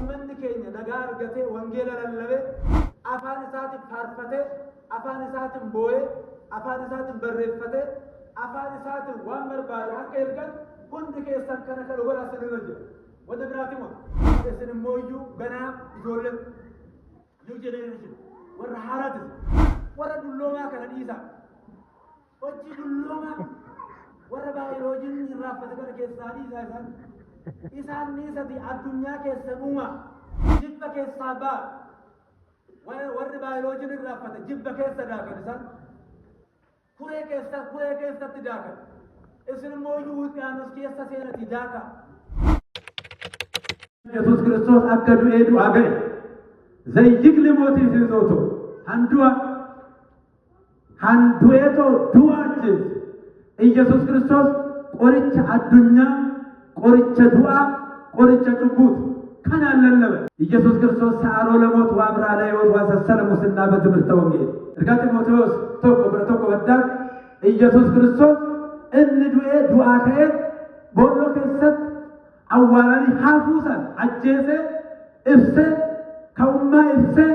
ummanni keenya nagaa argatee wangeela lallabee afaan isaatiin faarfatee afaan isaatiin boo'ee afaan isaatiin barreeffatee afaan isaatiin waan barbaade akka ergan hundi keessan kana godha asirra jira. Wanta biraati moo isin immoo iyyuu ganaa ijoollee new generation warra haaraati warra dulloomaa kana dhiisaa hojii dulloomaa warra baay'iloojiin irraafate kana keessaa dhiisaa isaan niisati addunyaa keessa dhuuma jibba keessaa ba'a warri baay'iloojiin irraafate jibba keessa daakan isaan kuree keessatti daakan isin immoo iyyuu wuxiyaanos keessa seenati daaka. Yesus Kristos akka du'ee du'aa ga'e zayyigli mootii isin zooto handu'eetoo du'aaches Yesus Kristos qoricha addunyaa qoricha du'aa qoricha cubbuuti kanaan lallabe Yesus Kristos sa'aroo lamoot waa biraa layoot waa sassalamu sinnaa በትምህርተ ወንጌል ergaa Xiimotewos tokko baddaan Yesus Kristos inni du'ee du'aa ka'ee boolloo keessatti awwaalanii haafuusan ajjeesee ibsee ka'ummaa ibsee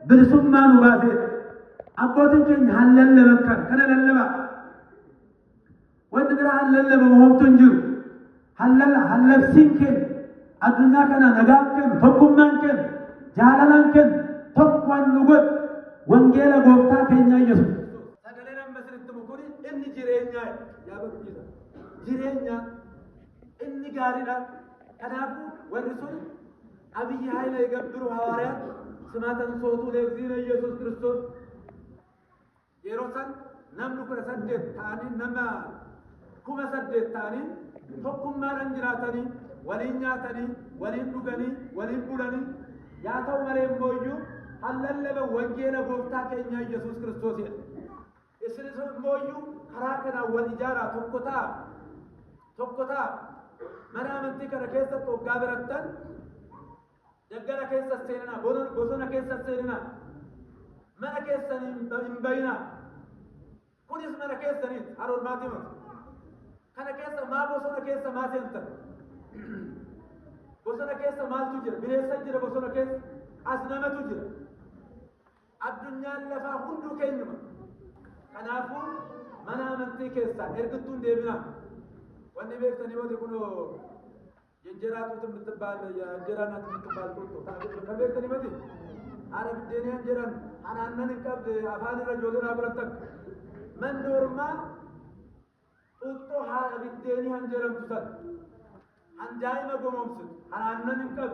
bilisummaa nu baasee abbootiin keenya hallallaban kana lallabaa wanti biraa hallallabamu homtuu hin jiru hallabsiin keenya addunyaa kana nagaan kennu tokkummaan kennu jaalalaan kennu tokkoon nu godhu wangeela gooftaa keenya Yesuus sagaleen amma isinitti mukuni inni jireenyaa yaa barsiisa jireenya inni gaariidha kanaafuu warri sun abiyyi haayila eegabbiru hawaariyaat simaatan sootuu leegziina Yesuus Kiristoos yeroo san namni 18 ta'anii nama 8,000 ta'anii tokkummaadhaan jiraatanii waliin nyaatanii waliin dhuganii waliin bulanii yaa ta'u malee immoo iyyuu hallallaba wangeela gooftaa keenya Yesuus Kiristoos isin immoo iyyuu karaa kanaan wal ijaaraa tokko ta'a mana amantii kana keessatti hoggaa birattan daggala keessa seeninaa bosona keessa seeninaa mana keessanii hin bayinaa kunis mana keessaniiti haroormaatii mata kana keessa maa bosona keessa maa seentan bosona keessa maaltu jira bineensa jira bosona keessa as namatu jira addunyaan lafaa hunduu keenyuma kanaafuu mana amantii keessaa ergittuun deebinaa wanni beektanii wati kunoo jenjeraatuutu የምትባል እንጀራናት የምትባል ቁርጡ ከቤተኒ መቲ አረ ብዴኔን ጀራን አናነን ቀብ አፋን ረጆልና ብረተክ መንዶርማ ቁርጡ ሀ ብዴኒ አንጀረም ትሰጥ አንጃይ መጎሞምስ አናነን ቀብ